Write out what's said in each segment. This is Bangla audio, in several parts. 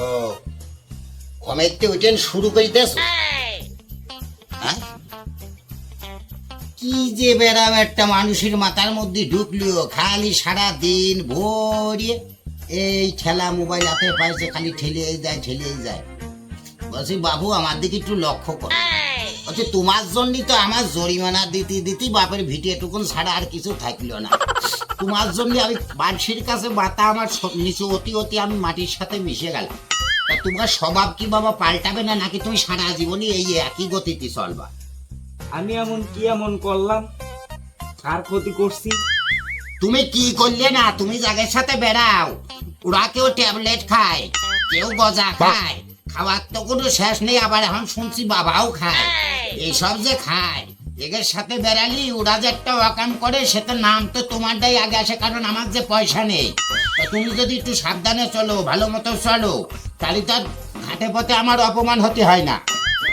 ও ঘুমাইতে উঠেন শুরু করিতেছ? হ্যাঁ, কি যে বেড়াম একটা মানুষের মাথার মধ্যে ঢুকলিও, খালি সারা দিন ভরিয়ে এই ঠেলা মোবাইল হাতে পাইছে, খালি ঠেলিয়ে যায়। বলছি বাবু আমার দিকে একটু লক্ষ্য কর। বলছে তোমার জন্যই তো আমার জরিমানা দিতে বাপের ভিটিয়েটুকুন ছাড়া আর কিছু থাকলো না। তোমার জন্য আমি মানুষের কাছে মাথা আমার নিচু অতি আমি মাটির সাথে মিশে গেলাম। তা তোমার স্বভাব কি বাবা পাল্টাবে না, নাকি তুমি সারা জীবনই এই একই গতিতে চলবা? আমি এমন করলাম? কার ক্ষতি করছি? তুমি কি করলে না, তুমি যাদের সাথে বেড়াও ওরা কেউ ট্যাবলেট খায়, কেউ গজা খায়, খাওয়ার তো কোনো শেষ নেই। আবার এখন শুনছি বাবাও খায়। এইসব যে খায় এদের সাথে বেড়ালি ওরা যে একটা ওয়াকাম করে, সেটা নাম তো তোমারটাই আগে আসে, কারণ আমার যে পয়সা নেই। তা তুমি যদি একটু সাবধানে চলো, ভালো মতো চলো, তাহলে তো আর ঘাটে পথে আমার অপমান হতে হয় না।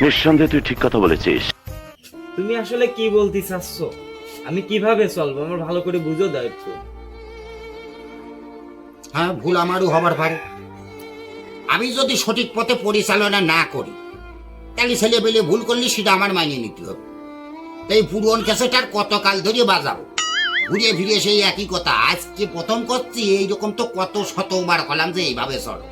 নিঃসন্দেহে তুই ঠিক কথা বলেছিস। তুমি আসলে কি বলতে চাচ্ছ? আমি কিভাবে চলবো আমার ভালো করে বুঝো দাও একটু। হ্যাঁ, ভুল আমারও হবার পারে। আমি যদি সঠিক পথে পরিচালনা না করি, তাহলে ছেলে পেলে ভুল করলে সেটা আমার মানিয়ে নিতে হবে। তাই পুরন ক্যাসেটার কত কাল ধরে বাজাবো, ঘুরিয়ে ফিরে সেই একই কথা। আজকে প্রথম করছি, এইরকম তো কত শতবার করলাম যে এইভাবে চলো।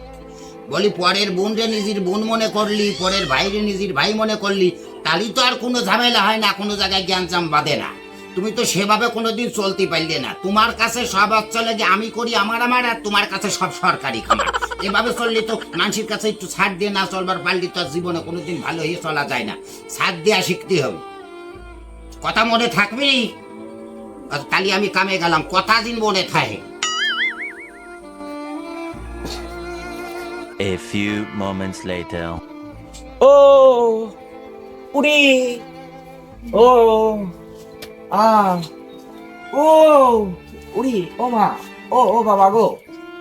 বলি পরের বোন রে নিজের বোন মনে করলি, পরের ভাইরে নিজের ভাই মনে করলি, তাহলে তো আর কোনো ঝামেলা হয় না, কোনো জায়গায় জ্ঞানজাম বাঁধে না। তুমি তো সেভাবে কোনোদিন চলতে পারলে না। তোমার কাছে সব চলে যে আমি করি আমার, আর তোমার কাছে সব সরকারি খামার। এভাবে চললে তো মানুষের কাছে একটু ছাড় দিয়ে না চলবার পারলে তো আর জীবনে কোনোদিন ভালো হয়ে চলা যায় না। ছাড় দেওয়া শিখতে হবে। কথা মনে থাকবি? তাহলে আমি কামে গেলাম, কথা দিন মনে থাকে। A few moments later. ও উড়ি, ও আ ও উড়ি, ও মা, ও বাবা গো,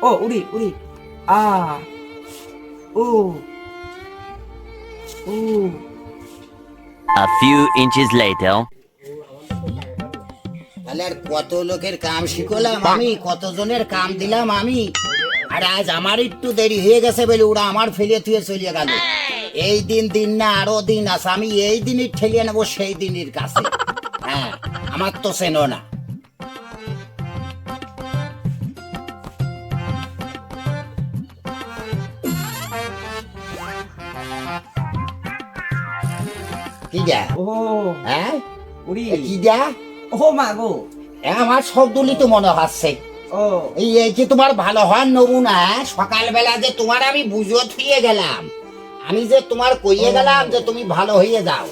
ও উড়ি আ ও ও A few inches later. তাহলে আর কত লোকের কাম শিখলাম আমি, কতজনের কাম দিলাম আমি, আর আজ আমার একটু দেরি হয়ে গেছে বলে ওরা আমার ফেলে থুয়ে চলে গেল। এই দিন না আরো দিন আছে, আমি এই দিনই ঠেলিয়ে নেবো সেই দিনের কাছে। হ্যাঁ, আমার তো চেনো না। কি যা? ও হ্যাঁ, উড়ি, কি যা? ও মা গো, আমার শব্দলি তো মনে হচ্ছে। ও এই যে তোমার ভালো হওয়ার নমুনা। সকালবেলা যে তোমার আমি বুঝো থুয়ে গেলাম, আমি যে তোমার কইয়ে গেলাম যে তুমি ভালো হয়ে যাও,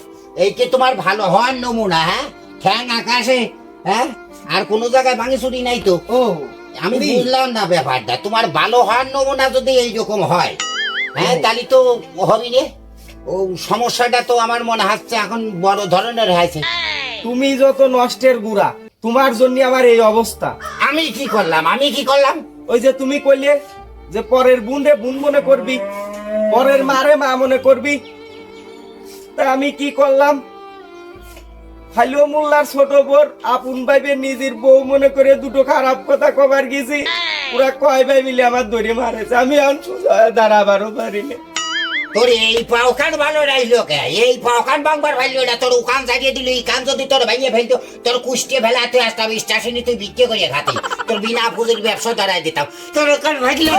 এই যে তোমার ভালো হওয়ার নমুনা। হ্যাঁ, ঠ্যাং আকাশে, হ্যাঁ, আর কোনো জায়গায় ভাঙি ছুটি নাই তো। ও আমি বুঝলাম না ব্যাপারটা। তোমার ভালো হওয়ার নমুনা যদি এইরকম হয়, হ্যাঁ, তাহলে তো হবি রে। ও সমস্যাটা তো আমার মনে হচ্ছে এখন বড় ধরনের হয়েছে। তুমি যত নষ্টের গুড়া, তোমার জন্য আমার এই অবস্থা। আমি কি করলাম? ওই যে তুমি কইলে যে পরের বোনরে বোন মনে করবি, পরের মারে মা মনে করবি, তা আমি কি করলাম? হাইলো মোল্লার ছোট বোর আপন ভাইবে নিজের বউ মনে করে দুটো খারাপ কথা কবার গেছি। পুরা কয় ভাই মিলে আমার ধরে মারেছে। আমি এখন সোজা হয়ে দাঁড়াবারও পারি না। তোর এই পাওখান ভালো রাইলো কে? এই পাওখান ভাঙবার ভাইলো না, তোর উকান জাগিয়ে দিল। এই কান যদি তোর ভাইয়ে ফেলতো, তোর কুষ্টিয়ে ফেলা তুই আসতাম স্টেশনে, তুই বিক্রি করে খাতি, তোর বিনা পুঁজির ব্যবসা দাঁড়ায় দিতাম। তোর উকান ভাইলো।